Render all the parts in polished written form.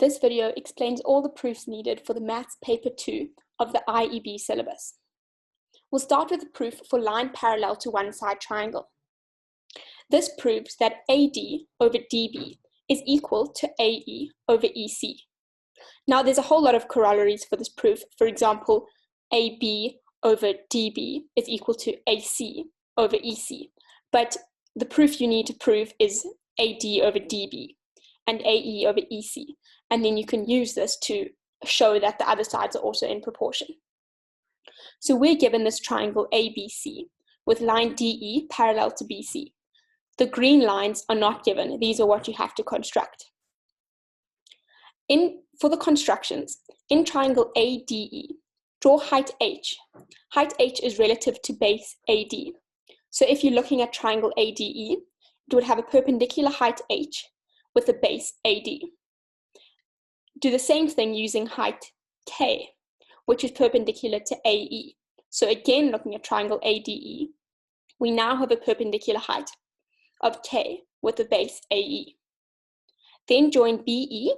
This video explains all the proofs needed for the Maths Paper 2 of the IEB syllabus. We'll start with a proof for line parallel to one side triangle. This proves that AD over DB is equal to AE over EC. Now there's a whole lot of corollaries for this proof. For example, AB over DB is equal to AC over EC. But the proof you need to prove is AD over DB and AE over EC. And then you can use this to show that the other sides are also in proportion. So we're given this triangle ABC with line DE parallel to BC. The green lines are not given. These are what you have to construct. For the constructions, in triangle ADE, draw height H. Height H is relative to base AD. So if you're looking at triangle ADE, it would have a perpendicular height H with a base AD. Do the same thing using height K, which is perpendicular to AE. So again, looking at triangle ADE, we now have a perpendicular height of K with a base AE. Then join BE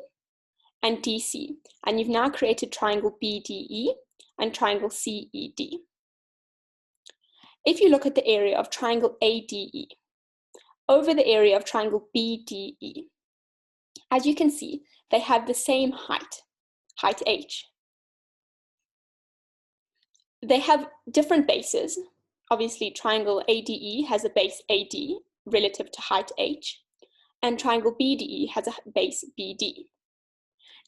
and DC, and you've now created triangle BDE and triangle CED. If you look at the area of triangle ADE over the area of triangle BDE, as you can see, they have the same height, height H. They have different bases. Obviously, triangle ADE has a base AD relative to height H, and triangle BDE has a base BD.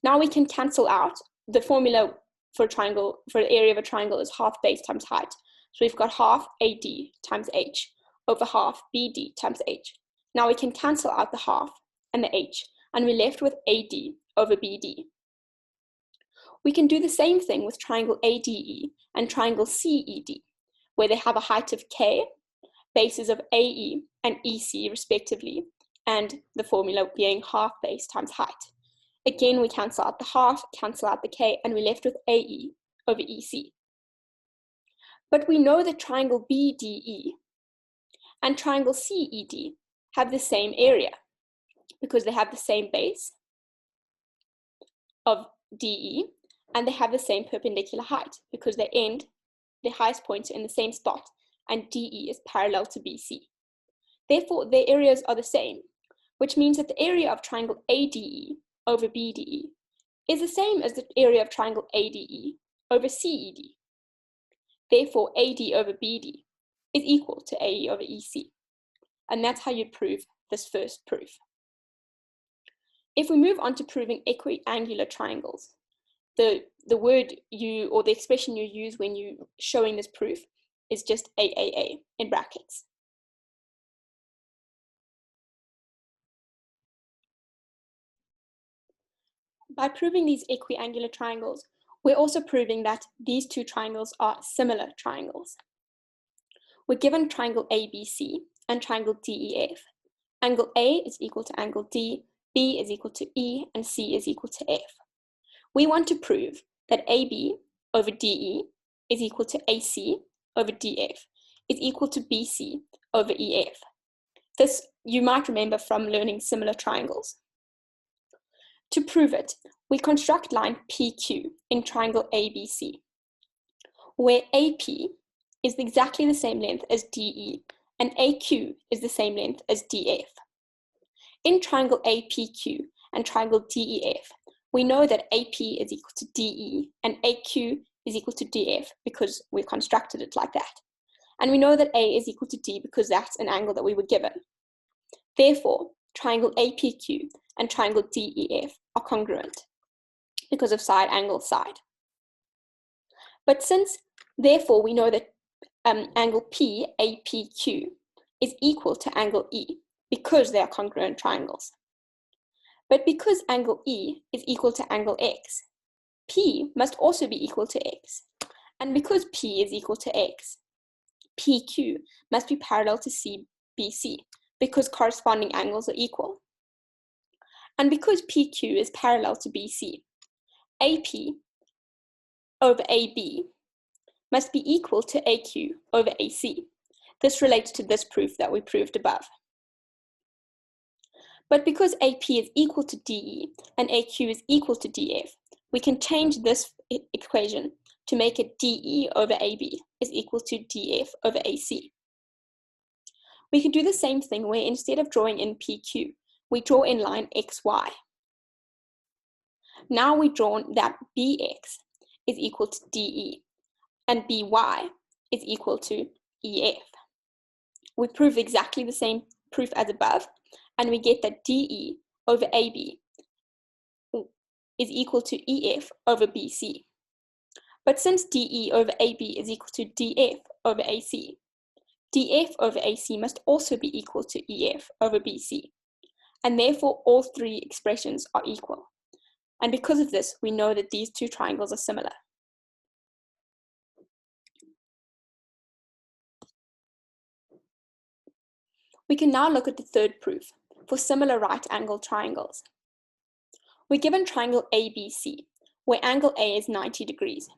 Now we can cancel out. The formula for the area of a triangle is half base times height. So we've got half AD times H over half BD times H. Now we can cancel out the half and the H, and we're left with AD over BD. We can do the same thing with triangle ADE and triangle CED, where they have a height of K, bases of AE and EC respectively, and the formula being half base times height. Again, we cancel out the half, cancel out the K, and we're left with AE over EC. But we know that triangle BDE and triangle CED have the same area because they have the same base of DE and they have the same perpendicular height because they end, their highest points are in the same spot, and DE is parallel to BC. Therefore, their areas are the same, which means that the area of triangle ADE over BDE is the same as the area of triangle ADE over CED. Therefore, AD over BD is equal to AE over EC. And that's how you prove this first proof. If we move on to proving equiangular triangles, the word or the expression you use when you're showing this proof is just AAA in brackets. By proving these equiangular triangles, we're also proving that these two triangles are similar triangles. We're given triangle ABC and triangle DEF. Angle A is equal to angle D, B is equal to E, and C is equal to F. We want to prove that AB over DE is equal to AC over DF is equal to BC over EF. This you might remember from learning similar triangles. To prove it, we construct line PQ in triangle ABC, where AP is exactly the same length as DE and AQ is the same length as DF. In triangle APQ and triangle DEF, we know that AP is equal to DE and AQ is equal to DF because we constructed it like that. And we know that A is equal to D because that's an angle that we were given. Therefore, triangle APQ and triangle DEF are congruent because of side angle side. But therefore we know that angle PAPQ is equal to angle E because they are congruent triangles. But because angle E is equal to angle X, P must also be equal to X. And because P is equal to X, PQ must be parallel to CBC because corresponding angles are equal. And because PQ is parallel to BC, AP over AB must be equal to AQ over AC. This relates to this proof that we proved above. But because AP is equal to DE and AQ is equal to DF, we can change this equation to make it DE over AB is equal to DF over AC. We can do the same thing where instead of drawing in PQ, we draw in line XY. Now we've drawn that BX is equal to DE and BY is equal to EF. We prove exactly the same proof as above, and we get that DE over AB is equal to EF over BC. But since DE over AB is equal to DF over AC, DF over AC must also be equal to EF over BC, and therefore all three expressions are equal. And because of this, we know that these two triangles are similar. We can now look at the third proof for similar right-angled triangles. We're given triangle ABC, where angle A is 90 degrees.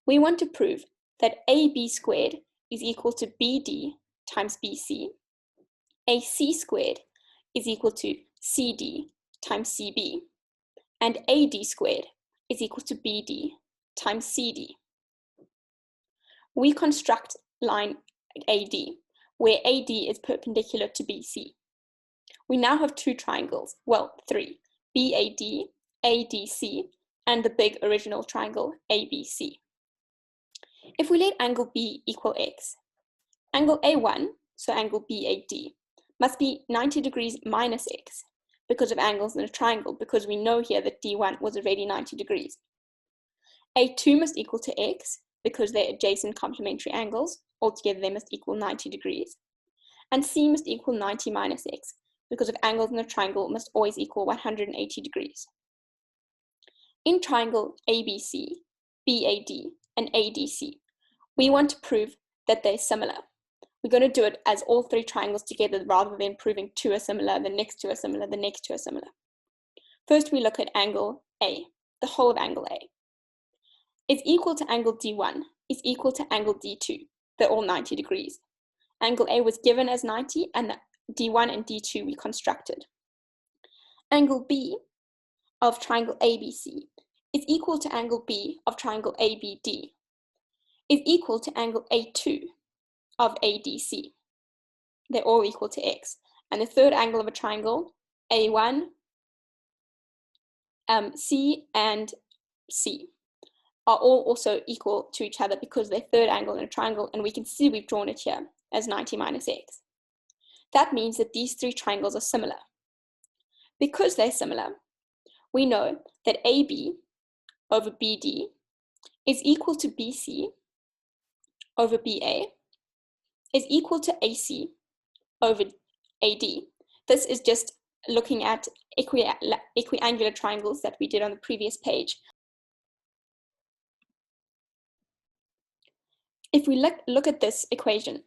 We want to prove that AB squared is equal to BD times BC, AC squared is equal to CD times CB, and AD squared is equal to BD times CD. We construct line AD, where AD is perpendicular to BC. We now have two triangles, well, three, BAD, ADC, and the big original triangle ABC. If we let angle B equal x, angle A1, so angle BAD, must be 90 degrees minus x because of angles in a triangle, because we know here that D1 was already 90 degrees. A2 must equal to x because they're adjacent complementary angles. Altogether, they must equal 90 degrees. And C must equal 90 minus x because of angles in a triangle must always equal 180 degrees. In triangle ABC, BAD, and ADC, we want to prove that they're similar. We're going to do it as all three triangles together rather than proving two are similar, the next two are similar, the next two are similar. First, we look at angle A, the whole of angle A. Is equal to angle D1 is equal to angle D2. They're all 90 degrees. Angle A was given as 90, and the D1 and D2 we constructed. Angle B of triangle ABC is equal to angle B of triangle ABD, is equal to angle A2 of ADC. They're all equal to x. And the third angle of a triangle, A1, C, and C, are all also equal to each other because they're third angle in a triangle, and we can see we've drawn it here as 90 minus x. That means that these three triangles are similar. Because they're similar, we know that AB over BD is equal to BC over BA is equal to AC over AD. This is just looking at equiangular triangles that we did on the previous page. If we look at this equation,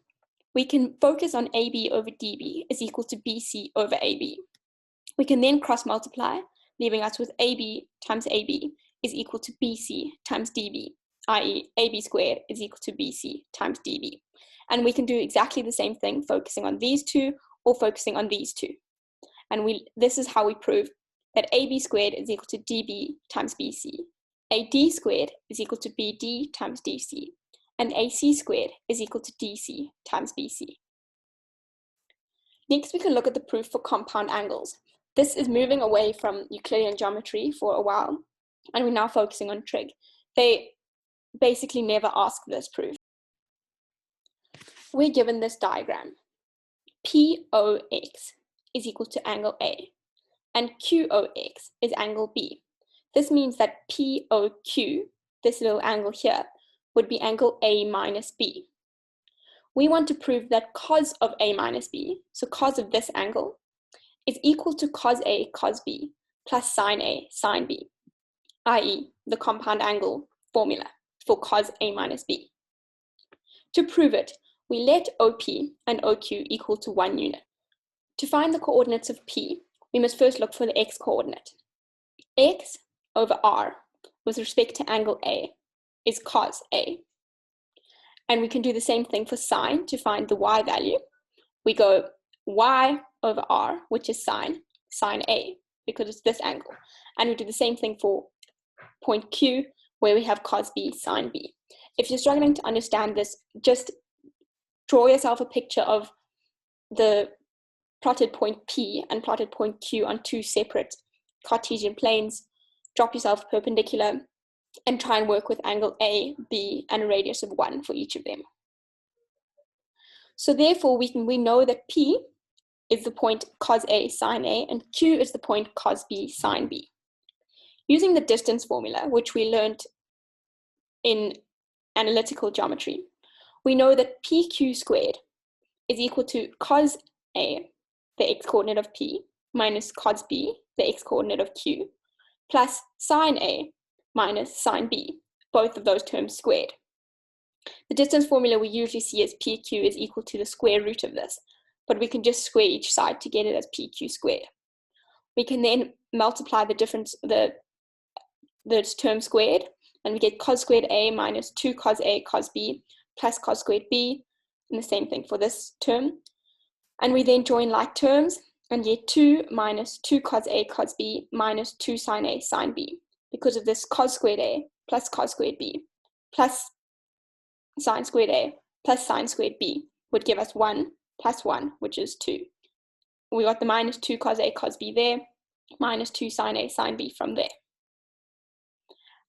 we can focus on AB over DB is equal to BC over AB. We can then cross multiply, leaving us with AB times AB is equal to BC times DB, i.e. AB squared is equal to BC times DB. And we can do exactly the same thing, focusing on these two or focusing on these two. And this is how we prove that AB squared is equal to DB times BC, AD squared is equal to BD times DC, and AC squared is equal to DC times BC. Next, we can look at the proof for compound angles. This is moving away from Euclidean geometry for a while, and we're now focusing on trig. They basically never ask this proof. We're given this diagram. POX is equal to angle A, and QOX is angle B. This means that POQ, this little angle here, would be angle A minus B. We want to prove that cos of A minus B, so cos of this angle, is equal to cos A cos B plus sine A sine B, i.e. the compound angle formula for cos A minus B. To prove it, we let OP and OQ equal to 1 unit. To find the coordinates of P, we must first look for the x coordinate. X over R with respect to angle A is cos A. And we can do the same thing for sine to find the y value. We go y over R, which is sine, sine A, because it's this angle. And we do the same thing for point Q, where we have cos B, sine B. If you're struggling to understand this, just draw yourself a picture of the plotted point P and plotted point Q on two separate Cartesian planes, drop yourself perpendicular, and try and work with angle A, B, and a radius of 1 for each of them. So therefore, we know that P is the point cos A, sine A, and Q is the point cos B, sine B. Using the distance formula, which we learned in analytical geometry, we know that PQ squared is equal to cos A, the x-coordinate of P, minus cos B, the x-coordinate of Q, plus sine A minus sine B, both of those terms squared. The distance formula we usually see as PQ is equal to the square root of this, but we can just square each side to get it as PQ squared. We can then multiply the difference, the term squared, and we get cos squared A minus 2 cos A cos B plus cos squared B, and the same thing for this term. And we then join like terms and get 2 minus 2 cos A cos B minus 2 sine A sine B. Because of this, cos squared A plus cos squared B plus sine squared A plus sine squared B would give us 1 plus 1, which is 2. We got the minus 2 cos A cos B there, minus 2 sine A sine B from there.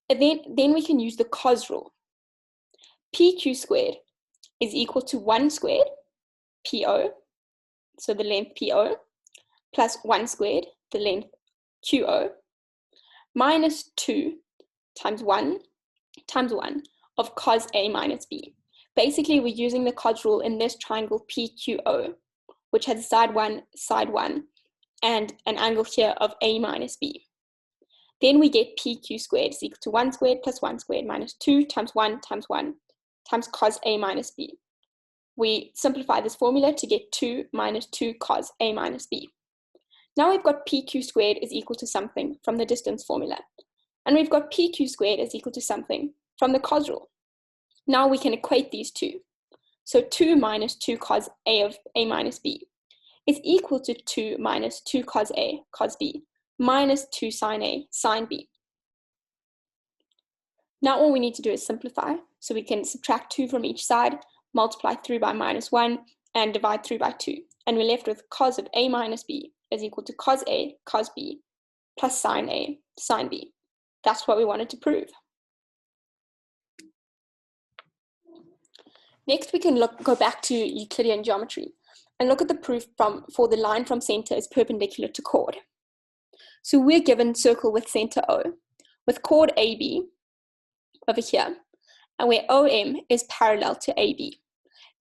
And then we can use the cos rule. PQ squared is equal to 1 squared, PO, so the length PO, plus 1 squared, the length QO, minus 2 times 1 of cos A minus B. Basically, we're using the cos rule in this triangle PQO, which has side 1, and an angle here of A minus B. Then we get PQ squared is equal to 1 squared plus 1 squared minus 2 times 1 times cos A minus B. We simplify this formula to get 2 minus 2 cos A minus B. Now we've got PQ squared is equal to something from the distance formula. And we've got PQ squared is equal to something from the cos rule. Now we can equate these two. So 2 minus 2 cos A of A minus B is equal to 2 minus 2 cos A cos B minus 2 sine A sine B. Now all we need to do is simplify. So we can subtract 2 from each side, multiply through by minus 1, and divide through by 2. And we're left with cos of A minus B is equal to cos A cos B plus sine A sine B. That's what we wanted to prove. Next, we can go back to Euclidean geometry and look at the proof for the line from center is perpendicular to chord. So we're given circle with center O, with chord AB over here, and where OM is parallel to AB.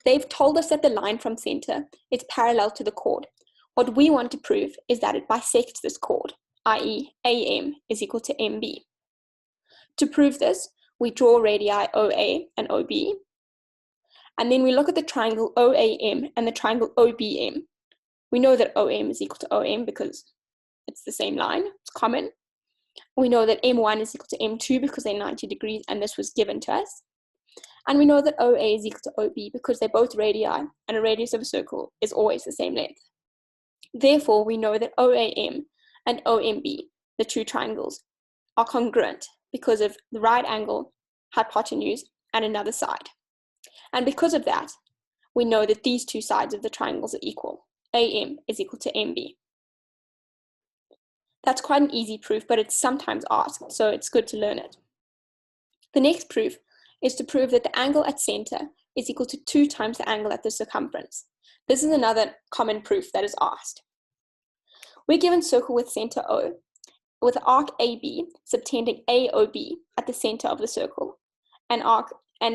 They've told us that the line from center is parallel to the chord. What we want to prove is that it bisects this chord, i.e. AM is equal to MB. To prove this, we draw radii OA and OB, and then we look at the triangle OAM and the triangle OBM. We know that OM is equal to OM because it's the same line, it's common. We know that M1 is equal to M2 because they're 90 degrees and this was given to us. And we know that OA is equal to OB because they're both radii and a radius of a circle is always the same length. Therefore, we know that OAM and OMB, the two triangles, are congruent because of the right angle, hypotenuse, and another side. And because of that, we know that these two sides of the triangles are equal. AM is equal to MB. That's quite an easy proof, but it's sometimes asked, so it's good to learn it. The next proof is to prove that the angle at center is equal to 2 times the angle at the circumference. This is another common proof that is asked. We're given circle with center O, with arc AB subtending AOB at the center of the circle, and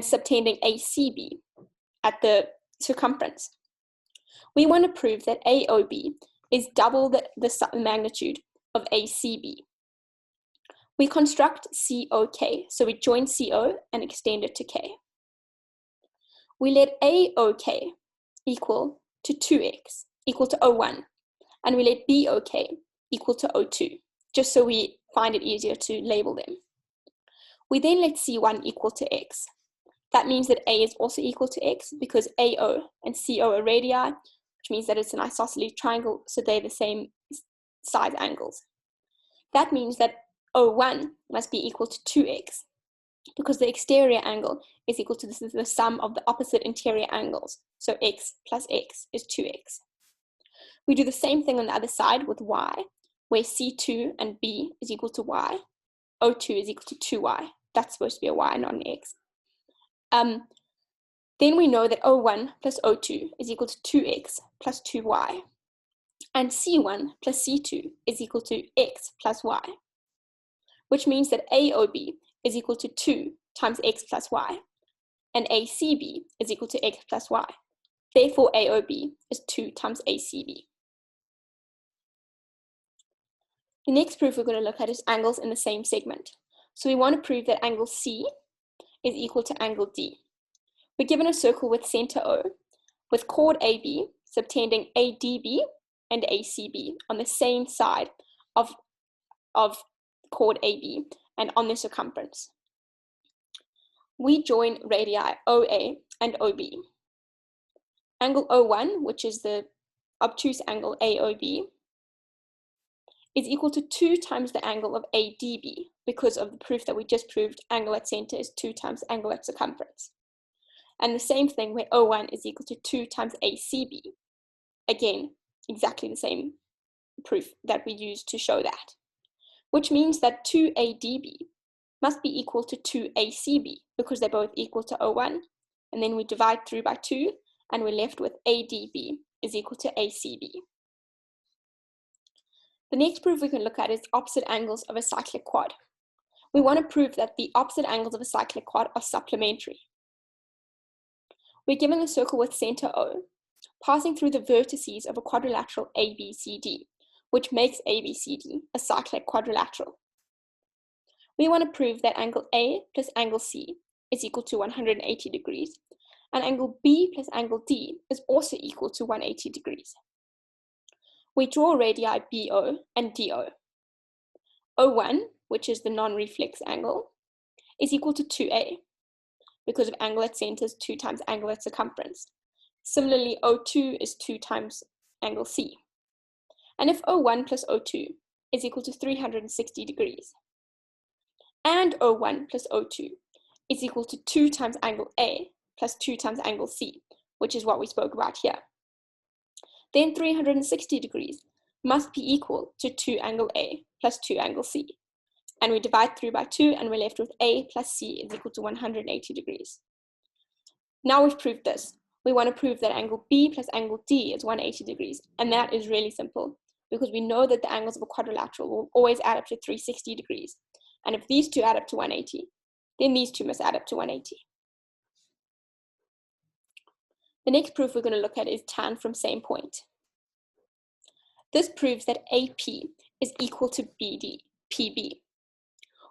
subtending ACB at the circumference. We want to prove that AOB is double the magnitude of ACB. We construct COK, so we join CO and extend it to K. We let AOK equal to 2x, equal to 01, and we let BOK equal to 02, just so we find it easier to label them. We then let C1 equal to x. That means that A is also equal to x because AO and CO are radii, which means that it's an isosceles triangle, so they're the same side angles. That means that O1 must be equal to 2x, because the exterior angle is equal to the sum of the opposite interior angles. So x plus x is 2x. We do the same thing on the other side with y, where C2 and B is equal to y. O2 is equal to 2y. That's supposed to be a y, not an x. Then we know that O1 plus O2 is equal to 2x plus 2y. And C1 plus C2 is equal to x plus y, which means that AOB is equal to 2 times x plus y, and ACB is equal to x plus y. Therefore, AOB is 2 times ACB. The next proof we're going to look at is angles in the same segment. So we want to prove that angle C is equal to angle D. We're given a circle with center O, with chord AB subtending ADB and ACB on the same side of chord AB and on the circumference. We join radii OA and OB. Angle O1, which is the obtuse angle AOB, is equal to 2 times the angle of ADB, because of the proof that we just proved angle at center is 2 times angle at circumference. And the same thing where O1 is equal to 2 times ACB. Again, exactly the same proof that we used to show that. Which means that 2ADB must be equal to 2ACB, because they're both equal to O1. And then we divide through by 2, and we're left with ADB is equal to ACB. The next proof we can look at is opposite angles of a cyclic quad. We want to prove that the opposite angles of a cyclic quad are supplementary. We're given a circle with center O, passing through the vertices of a quadrilateral ABCD, which makes ABCD a cyclic quadrilateral. We want to prove that angle A plus angle C is equal to 180 degrees, and angle B plus angle D is also equal to 180 degrees. We draw radii BO and DO. O1, which is the non-reflex angle, is equal to 2A, because of angle at center is 2 times angle at circumference. Similarly, O2 is 2 times angle C. And if O1 plus O2 is equal to 360 degrees, and O1 plus O2 is equal to 2 times angle A plus 2 times angle C, which is what we spoke about here, then 360 degrees must be equal to 2 angle A plus 2 angle C. And we divide through by 2, and we're left with A plus C is equal to 180 degrees. Now we've proved this. We want to prove that angle B plus angle D is 180 degrees, and that is really simple, because we know that the angles of a quadrilateral will always add up to 360 degrees. And if these two add up to 180, then these two must add up to 180. The next proof we're going to look at is tan from same point. This proves that AP is equal to PB.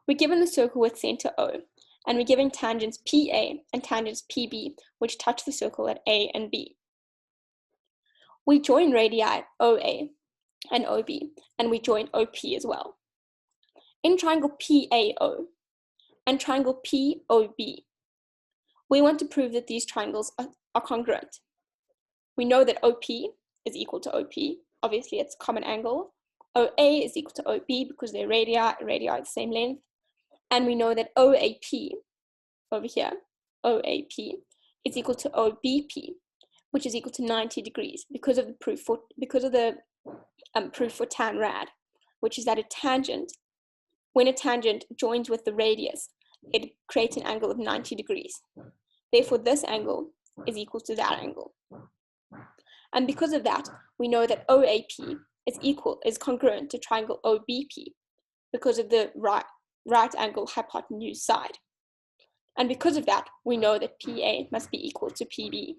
We're given the circle with center O, and we're given tangents PA and tangents PB, which touch the circle at A and B. We join radii OA and OB, and we join OP as well. In triangle PAO and triangle POB, we want to prove that these triangles are congruent. We know that OP is equal to OP. Obviously, it's a common angle. OA is equal to OB because they're radii are the same length. And we know that OAP, over here, OAP, is equal to OBP, which is equal to 90 degrees because of the proof for tan rad, which is that a tangent, when a tangent joins with the radius, it creates an angle of 90 degrees. Therefore, this angle is equal to that angle. And because of that, we know that OAP is congruent to triangle OBP because of the right angle hypotenuse side. And because of that, we know that PA must be equal to PB.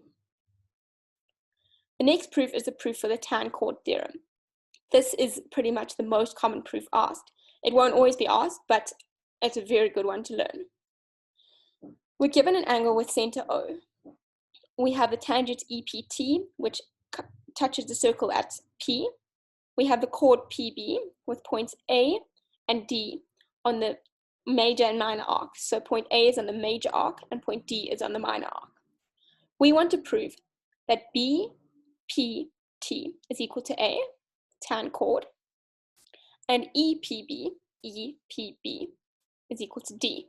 The next proof is the proof for the Tan-chord theorem. This is pretty much the most common proof asked. It won't always be asked, but it's a very good one to learn. We're given an angle with center O. We have the tangent EPT, which touches the circle at P. We have the chord PB with points A and D on the major and minor arc. So point A is on the major arc and point D is on the minor arc. We want to prove that BPT is equal to A, tan chord, and EPB is equal to D.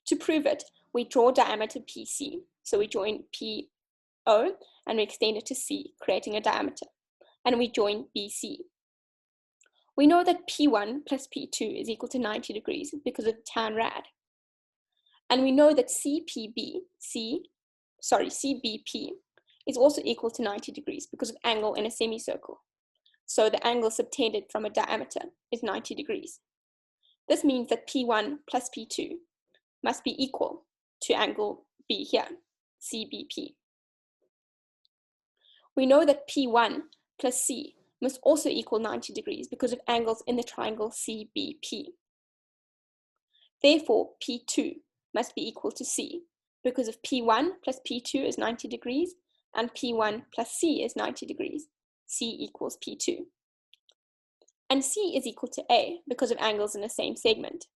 To prove it, we draw diameter PC. So we join PO and we extend it to C, creating a diameter. And we join BC. We know that P1 plus P2 is equal to 90 degrees because of tan rad. And we know that CBP is also equal to 90 degrees because of angle in a semicircle. So the angle subtended from a diameter is 90 degrees. This means that P1 plus P2 must be equal to angle B here, CBP. We know that P1 plus C must also equal 90 degrees because of angles in the triangle CBP. Therefore, P2 must be equal to C because of P1 plus P2 is 90 degrees and P1 plus C is 90 degrees. C equals P2. And C is equal to A because of angles in the same segment.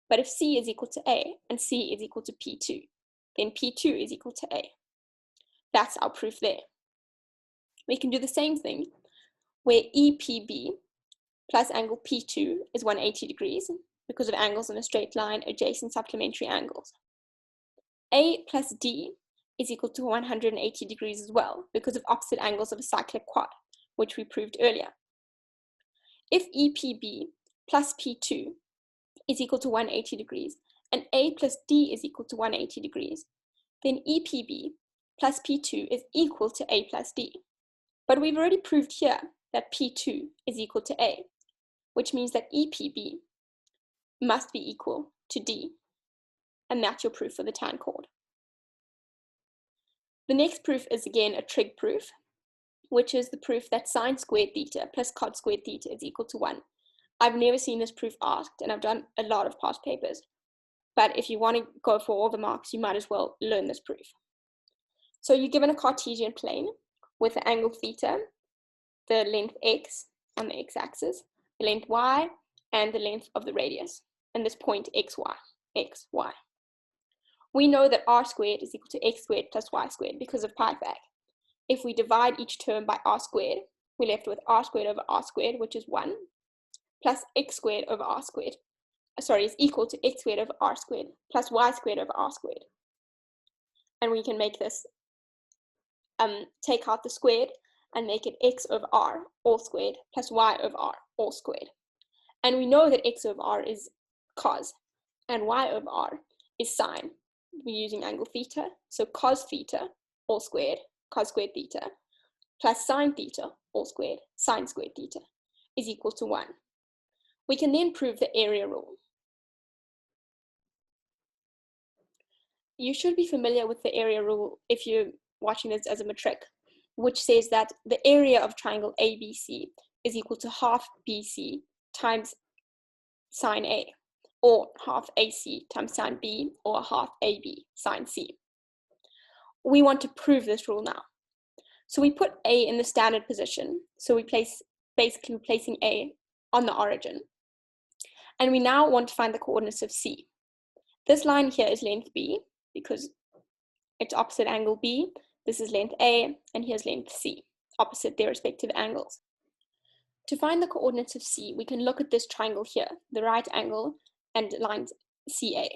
But if C is equal to A and C is equal to P2, then P2 is equal to A. That's our proof there. We can do the same thing where EPB plus angle P2 is 180 degrees because of angles in a straight line adjacent supplementary angles. A plus D is equal to 180 degrees as well because of opposite angles of a cyclic quad, which we proved earlier. If EPB plus P2 is equal to 180 degrees and A plus D is equal to 180 degrees, then EPB plus P2 is equal to A plus D. But we've already proved here that P2 is equal to A, which means that EPB must be equal to D. And that's your proof for the Tan-chord. The next proof is again a trig proof, which is the proof that sine squared theta plus cot squared theta is equal to 1. I've never seen this proof asked, and I've done a lot of past papers. But if you want to go for all the marks, you might as well learn this proof. So you're given a Cartesian plane with the angle theta, the length x on the x-axis, the length y, and the length of the radius, and this point xy. We know that r squared is equal to x squared plus y squared because of pi fact. If we divide each term by r squared, we're left with r squared over r squared, which is 1, plus x squared over r squared. Is equal to x squared over r squared plus y squared over r squared. And we can make this, take out the squared and make it x over r all squared plus y over r all squared. And we know that x over r is cos and y over r is sine. We're using angle theta, so cos theta all squared, cos squared theta, plus sine theta all squared, sine squared theta, is equal to 1. We can then prove the area rule. You should be familiar with the area rule if you're watching this as a matric, which says that the area of triangle ABC is equal to half BC times sine A, or half AC times sine B, or half AB sine C. We want to prove this rule now. So we put A in the standard position. So we basically placing A on the origin. And we now want to find the coordinates of C. This line here is length B because it's opposite angle B. This is length A, and here's length C, opposite their respective angles. To find the coordinates of C, we can look at this triangle here, the right angle and lines CA.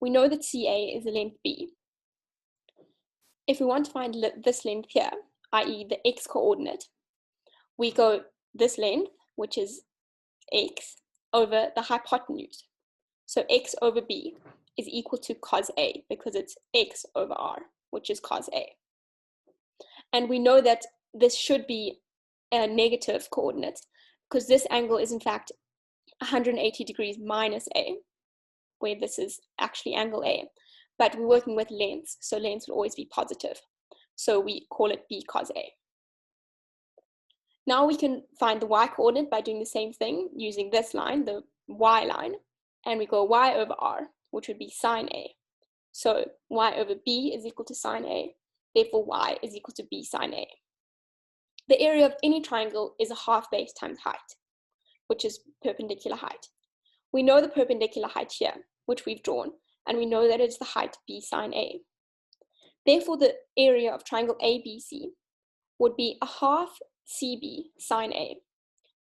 We know that CA is the length B. If we want to find this length here, i.e. the x coordinate, we go this length, which is x, over the hypotenuse. So x over b is equal to cos A because it's x over r, which is cos A. And we know that this should be a negative coordinate because this angle is in fact 180 degrees minus A, where this is actually angle A. But we're working with lengths, so lengths will always be positive. So we call it b cos A. Now we can find the y coordinate by doing the same thing using this line, the y line, and we go y over r, which would be sine A. So y over b is equal to sine A, therefore y is equal to b sine A. The area of any triangle is a half base times height, which is perpendicular height. We know the perpendicular height here, which we've drawn, and we know that it's the height b sine A. Therefore, the area of triangle ABC would be a half CB sine A,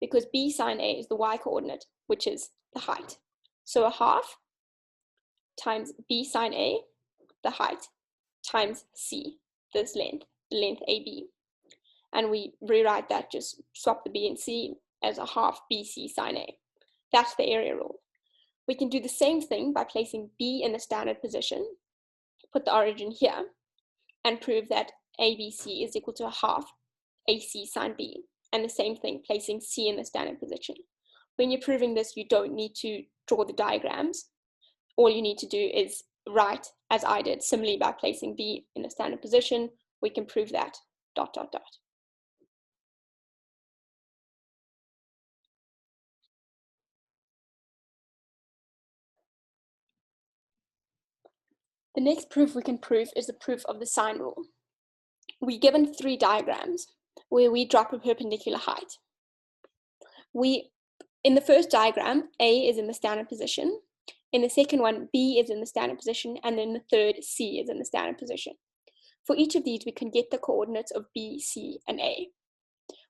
because b sine A is the y coordinate, which is the height. So a half times b sine A, the height, times c, this length AB. And we rewrite that, just swap the b and c as a half bc sine A. That's the area rule. We can do the same thing by placing b in the standard position, put the origin here, and prove that ABC is equal to a half AC sine B. And the same thing, placing C in the standard position. When you're proving this, you don't need to draw the diagrams. All you need to do is write, as I did, similarly by placing B in the standard position. We can prove that, ... The next proof we can prove is the proof of the sine rule. We're given 3 diagrams where we drop a perpendicular height. In the first diagram, A is in the standard position. In the second one, B is in the standard position. And then the third, C is in the standard position. For each of these, we can get the coordinates of B, C, and A.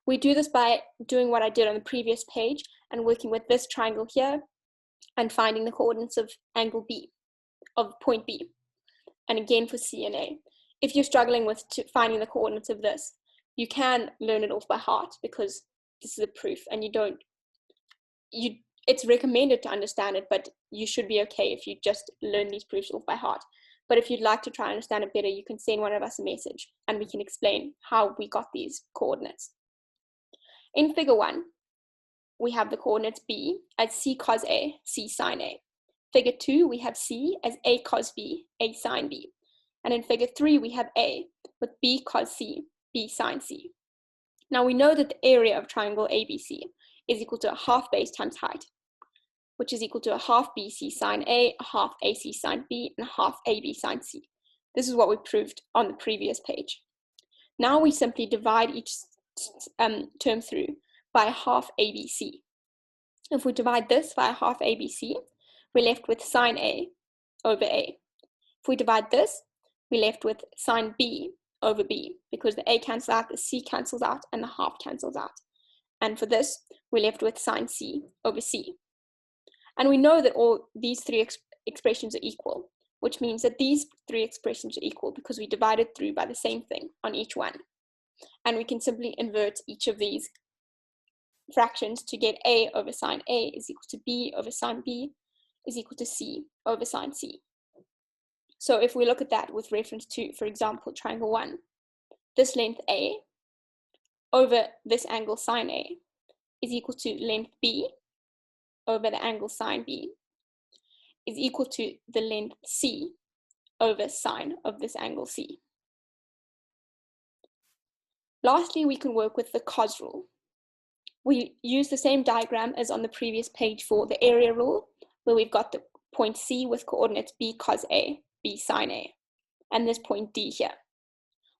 We do this by doing what I did on the previous page and working with this triangle here and finding the coordinates of angle B, of point B. And again for C and A. If you're struggling with finding the coordinates of this, you can learn it off by heart because this is a proof and it's recommended to understand it, but you should be okay if you just learn these proofs off by heart. But if you'd like to try and understand it better, you can send one of us a message and we can explain how we got these coordinates. In figure 1, we have the coordinates B as C cos A, C sine A. Figure 2, we have C as A cos B, A sine B. And in figure 3, we have A with B cos C, B sine C. Now we know that the area of triangle ABC is equal to a half base times height, which is equal to a half BC sine A, a half AC sine B, and a half AB sine C. This is what we proved on the previous page. Now we simply divide each term through by a half ABC. If we divide this by a half ABC, we're left with sine A over A. If we divide this, we're left with sine B over B, because the A cancels out, the C cancels out, and the half cancels out. And for this, we're left with sine C over C. And we know that all these 3 expressions are equal, which means that these 3 expressions are equal because we divided through by the same thing on each one. And we can simply invert each of these fractions to get A over sine A is equal to B over sine B is equal to C over sine C. So if we look at that with reference to, for example, triangle 1, this length A over this angle sine A is equal to length B over the angle sine B is equal to the length C over sine of this angle C. Lastly, we can work with the cos rule. We use the same diagram as on the previous page for the area rule, where we've got the point C with coordinates B cos A, B sine A, and this point D here.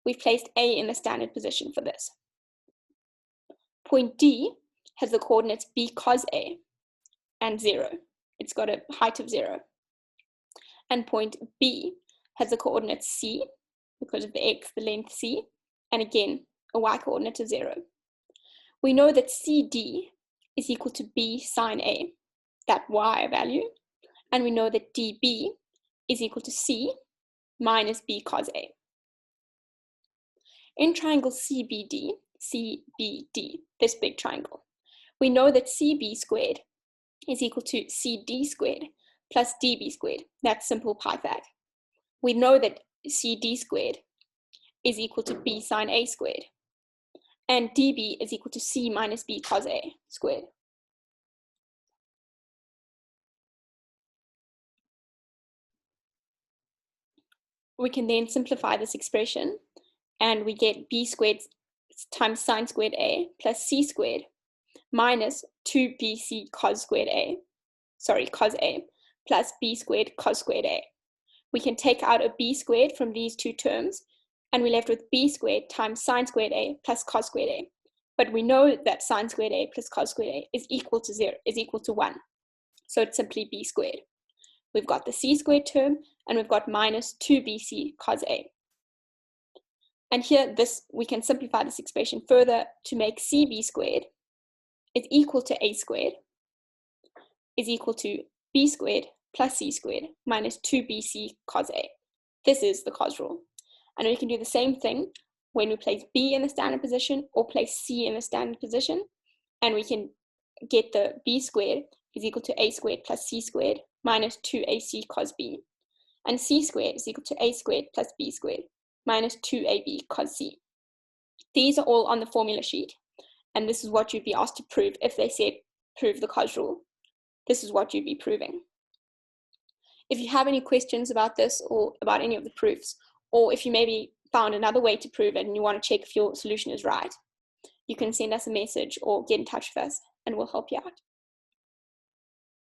We've placed A in the standard position for this. Point D has the coordinates B cos A and 0. It's got a height of 0. And point B has the coordinates C, because of the x, the length C, and again, a y coordinate of 0. We know that CD is equal to B sine A, that y value, and we know that DB is equal to C minus B cos A. In triangle CBD, this big triangle, we know that CB squared is equal to CD squared plus DB squared. That's simple Pythag. We know that CD squared is equal to B sine A squared, and DB is equal to C minus B cos A squared. We can then simplify this expression, and we get B squared times sine squared A plus C squared minus 2BC cos A plus B squared cos squared A. We can take out a B squared from these 2 terms, and we're left with B squared times sine squared A plus cos squared A. But we know that sine squared A plus cos squared A is equal to 0, is equal to 1. So it's simply B squared. We've got the C squared term, and we've got minus 2BC cos A. And here, we can simplify this expression further to make CB squared is equal to a squared is equal to b squared plus c squared minus 2bc cos a. This is the cos rule. And we can do the same thing when we place b in the standard position or place c in the standard position, and we can get the b squared is equal to a squared plus c squared minus 2ac cos b. And c squared is equal to a squared plus b squared minus 2ab cos c. These are all on the formula sheet, and this is what you'd be asked to prove if they said prove the cos rule. This is what you'd be proving. If you have any questions about this or about any of the proofs, or if you maybe found another way to prove it and you want to check if your solution is right, you can send us a message or get in touch with us and we'll help you out.